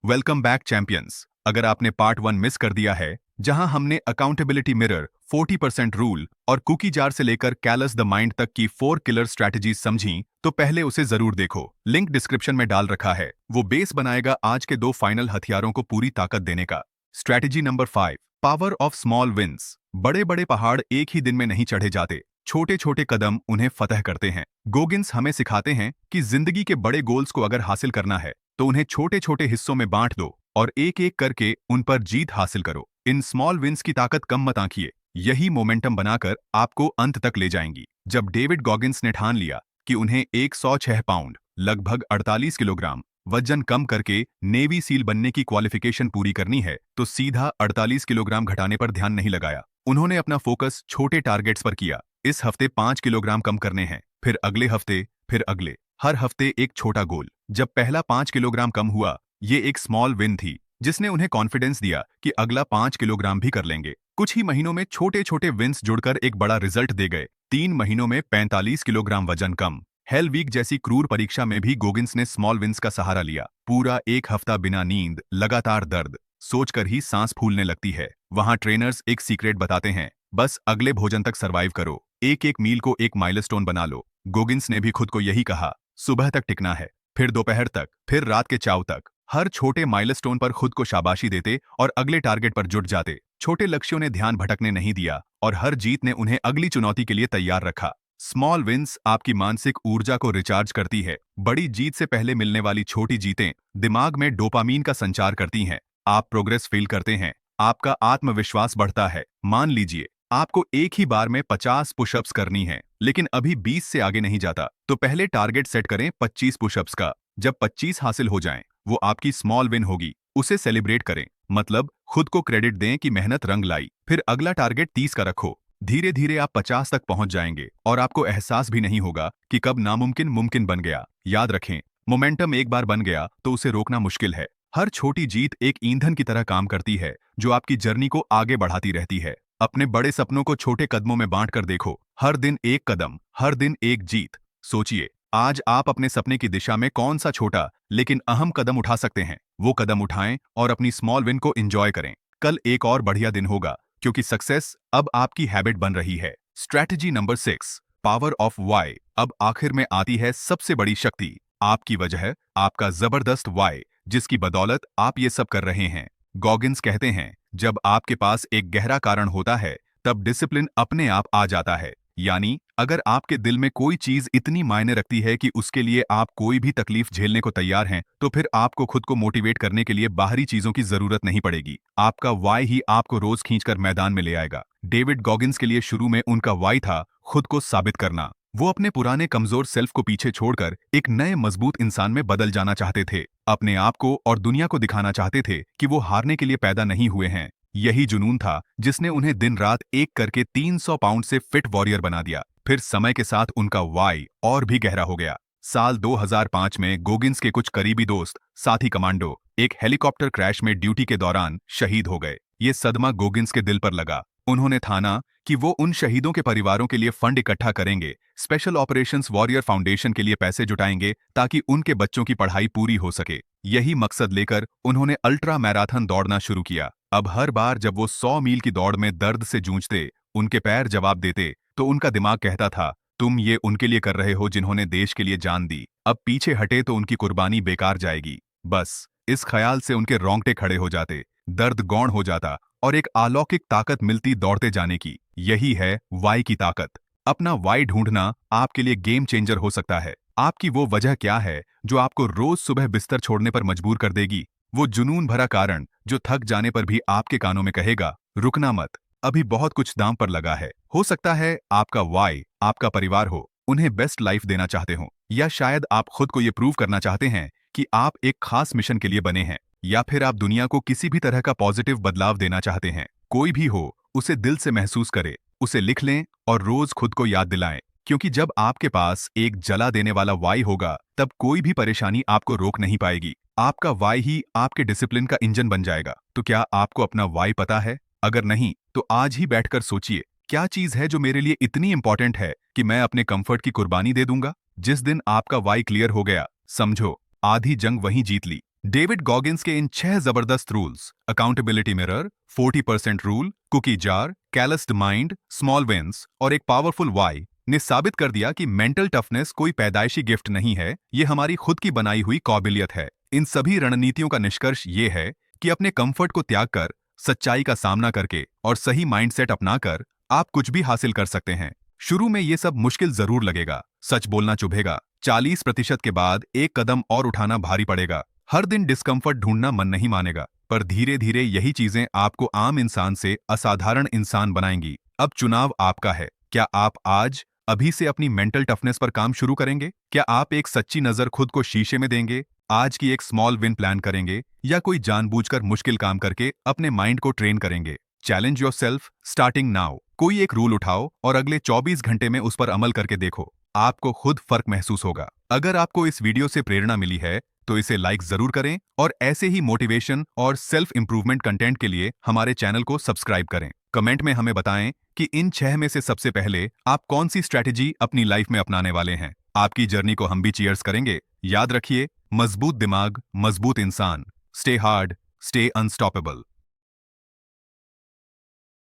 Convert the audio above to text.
Welcome back champions. अगर आपने part 1 miss कर दिया है, जहां हमने अकाउंटेबिलिटी मिरर, 40% रूल और कुकी जार से लेकर कैलस द माइंड तक की 4 किलर स्ट्रैटेजीज समझी, तो पहले उसे जरूर देखो। लिंक डिस्क्रिप्शन में डाल रखा है। वो बेस बनाएगा आज के 2 फाइनल हथियारों को पूरी ताकत देने का। Strategy number 5, power of small wins. बड़े बड़े पहाड़ एक ही दिन में नहीं चढ़े जाते, छोटे छोटे कदम उन्हें फतह करते हैं। गोगिंस हमें सिखाते हैं कि जिंदगी के बड़े गोल्स को अगर हासिल करना है तो उन्हें छोटे छोटे हिस्सों में बांट दो और एक एक करके उन पर जीत हासिल करो। इन स्मॉल विंस की ताकत कम मत आंकिए, यही मोमेंटम बनाकर आपको अंत तक ले जाएंगी। जब डेविड गॉगिंस ने ठान लिया कि उन्हें 106 पाउंड लगभग 48 किलोग्राम वजन कम करके नेवी सील बनने की क्वालिफिकेशन पूरी करनी है, तो सीधा 48 किलोग्राम घटाने पर ध्यान नहीं लगाया। उन्होंने अपना फोकस छोटे टारगेट्स पर किया। इस हफ्ते 5 किलोग्राम कम करने हैं, फिर अगले हफ्ते, फिर अगले। हर हफ्ते एक छोटा गोल। जब पहला 5 किलोग्राम कम हुआ, ये एक स्मॉल विन थी जिसने उन्हें कॉन्फिडेंस दिया कि अगला 5 किलोग्राम भी कर लेंगे। कुछ ही महीनों में छोटे छोटे विन्स जुड़कर एक बड़ा रिजल्ट दे गए। 3 महीनों में 45 किलोग्राम वजन कम। हेल वीक जैसी क्रूर परीक्षा में भी गोगिंस ने स्मॉल विन्स का सहारा लिया। पूरा एक हफ्ता बिना नींद, लगातार दर्द, सोचकर ही सांस फूलने लगती है। वहां ट्रेनर्स एक सीक्रेट बताते हैं, बस अगले भोजन तक सरवाइव करो, एक एक मील को एक माइलस्टोन बना लो। गोगिंस ने भी खुद को यही कहा, सुबह तक टिकना है, फिर दोपहर तक, फिर रात के चाव तक। हर छोटे माइलस्टोन पर खुद को शाबाशी देते और अगले टारगेट पर जुट जाते। छोटे लक्ष्यों ने ध्यान भटकने नहीं दिया और हर जीत ने उन्हें अगली चुनौती के लिए तैयार रखा। स्मॉल विंस आपकी मानसिक ऊर्जा को रिचार्ज करती है। बड़ी जीत से पहले मिलने वाली छोटी जीतें दिमाग में डोपामीन का संचार करती हैं। आप प्रोग्रेस फील करते हैं, आपका आत्मविश्वास बढ़ता है। मान लीजिए आपको एक ही बार में 50 पुशअप्स करनी है, लेकिन अभी 20 से आगे नहीं जाता, तो पहले टारगेट सेट करें 25 पुशअप्स का। जब 25 हासिल हो जाएं, वो आपकी स्मॉल विन होगी। उसे सेलिब्रेट करें, मतलब खुद को क्रेडिट दें कि मेहनत रंग लाई। फिर अगला टारगेट 30 का रखो। धीरे धीरे आप 50 तक पहुंच जाएंगे और आपको एहसास भी नहीं होगा कि कब नामुमकिन मुमकिन बन गया। याद रखें, मोमेंटम एक बार बन गया तो उसे रोकना मुश्किल है। हर छोटी जीत एक ईंधन की तरह काम करती है, जो आपकी जर्नी को आगे बढ़ाती रहती है। अपने बड़े सपनों को छोटे कदमों में बांट कर देखो। हर दिन एक कदम, हर दिन एक जीत। सोचिए, आज आप अपने सपने की दिशा में कौन सा छोटा लेकिन अहम कदम उठा सकते हैं। वो कदम उठाएं और अपनी स्मॉल विन को एंजॉय करें। कल एक और बढ़िया दिन होगा, क्योंकि सक्सेस अब आपकी हैबिट बन रही है। Strategy number 6, power of why. अब आखिर में आती है सबसे बड़ी शक्ति, आपकी वजह, आपका जबरदस्त वाई, जिसकी बदौलत आप ये सब कर रहे हैं। गॉगिंस कहते हैं, जब आपके पास एक गहरा कारण होता है, तब डिसिप्लिन अपने आप आ जाता है। यानी अगर आपके दिल में कोई चीज इतनी मायने रखती है कि उसके लिए आप कोई भी तकलीफ झेलने को तैयार हैं, तो फिर आपको खुद को मोटिवेट करने के लिए बाहरी चीजों की जरूरत नहीं पड़ेगी। आपका वाई ही आपको रोज खींचकर मैदान में ले आएगा। डेविड गॉगिंस के लिए शुरू में उनका वाई था खुद को साबित करना। वो अपने पुराने कमजोर सेल्फ को पीछे छोड़कर एक नए मजबूत इंसान में बदल जाना चाहते थे। अपने आप को और दुनिया को दिखाना चाहते थे कि वो हारने के लिए पैदा नहीं हुए हैं। यही जुनून था जिसने उन्हें दिन रात एक करके 300 पाउंड से फिट वॉरियर बना दिया। फिर समय के साथ उनका वाई और भी गहरा हो गया। साल 2005 में गोगिंस के कुछ करीबी दोस्त, साथी कमांडो, एक हेलीकॉप्टर क्रैश में ड्यूटी के दौरान शहीद हो गए। ये सदमा गोगिंस के दिल पर लगा। उन्होंने ठाना कि वो उन शहीदों के परिवारों के लिए फंड इकट्ठा करेंगे, स्पेशल ऑपरेशंस वॉरियर फाउंडेशन के लिए पैसे जुटाएंगे ताकि उनके बच्चों की पढ़ाई पूरी हो सके। यही मकसद लेकर उन्होंने अल्ट्रा मैराथन दौड़ना शुरू किया। अब हर बार जब वो 100 मील की दौड़ में दर्द से जूझते, उनके पैर जवाब देते, तो उनका दिमाग कहता था, तुम ये उनके लिए कर रहे हो जिन्होंने देश के लिए जान दी। अब पीछे हटे तो उनकी कुर्बानी बेकार जाएगी। बस इस ख्याल से उनके रोंगटे खड़े हो जाते, दर्द गौण हो जाता और एक अलौकिक ताकत मिलती दौड़ते जाने की। यही है वाई की ताकत। अपना वाई ढूंढना आपके लिए गेम चेंजर हो सकता है। आपकी वो वजह क्या है जो आपको रोज सुबह बिस्तर छोड़ने पर मजबूर कर देगी? वो जुनून भरा कारण जो थक जाने पर भी आपके कानों में कहेगा, रुकना मत, अभी बहुत कुछ दांव पर लगा है। हो सकता है आपका वाई आपका परिवार हो, उन्हें बेस्ट लाइफ देना चाहते हो, या शायद आप खुद को ये प्रूव करना चाहते हैं कि आप एक खास मिशन के लिए बने हैं, या फिर आप दुनिया को किसी भी तरह का पॉजिटिव बदलाव देना चाहते हैं। कोई भी हो, उसे दिल से महसूस करें, उसे लिख लें और रोज खुद को याद दिलाएं, क्योंकि जब आपके पास एक जला देने वाला वाई होगा, तब कोई भी परेशानी आपको रोक नहीं पाएगी। आपका वाई ही आपके डिसिप्लिन का इंजन बन जाएगा। तो क्या आपको अपना वाई पता है? अगर नहीं, तो आज ही बैठकर सोचिए, क्या चीज है जो मेरे लिए इतनी इंपॉर्टेंट है कि मैं अपने कंफर्ट की कुर्बानी दे दूंगा? जिस दिन आपका वाई क्लियर हो गया, समझो आधी जंग वहीं जीत ली। डेविड गॉगिन्स के इन 6 जबरदस्त rules, accountability mirror, 40% rule, cookie jar, callused mind, small wins और एक पावरफुल वाई ने साबित कर दिया कि मेंटल टफनेस कोई पैदाइशी गिफ्ट नहीं है, ये हमारी खुद की बनाई हुई काबिलियत है। इन सभी रणनीतियों का निष्कर्ष ये है कि अपने कंफर्ट को त्याग कर, सच्चाई का सामना करके और सही माइंडसेट अपनाकर आप कुछ भी हासिल कर सकते हैं। शुरू में ये सब मुश्किल जरूर लगेगा, सच बोलना चुभेगा, 40% के बाद एक कदम और उठाना भारी पड़ेगा, हर दिन डिस्कंफर्ट ढूंढना मन नहीं मानेगा, पर धीरे धीरे यही चीजें आपको आम इंसान से असाधारण इंसान बनाएंगी। अब चुनाव आपका है। क्या आप आज अभी से अपनी मेंटल टफनेस पर काम शुरू करेंगे? क्या आप एक सच्ची नजर खुद को शीशे में देंगे, आज की एक स्मॉल विन प्लान करेंगे या कोई जानबूझकर मुश्किल काम करके अपने माइंड को ट्रेन करेंगे? Challenge yourself starting now. कोई एक रूल उठाओ और अगले 24 घंटे में उस पर अमल करके देखो, आपको खुद फर्क महसूस होगा। अगर आपको इस वीडियो से प्रेरणा मिली है तो इसे लाइक जरूर करें और ऐसे ही मोटिवेशन और सेल्फ इंप्रूवमेंट कंटेंट के लिए हमारे चैनल को सब्सक्राइब करें। कमेंट में हमें बताएं कि इन 6 में से सबसे पहले आप कौन सी स्ट्रैटेजी अपनी लाइफ में अपनाने वाले हैं। आपकी जर्नी को हम भी चीयर्स करेंगे। याद रखिए, मजबूत दिमाग, मजबूत इंसान। Stay hard, stay unstoppable.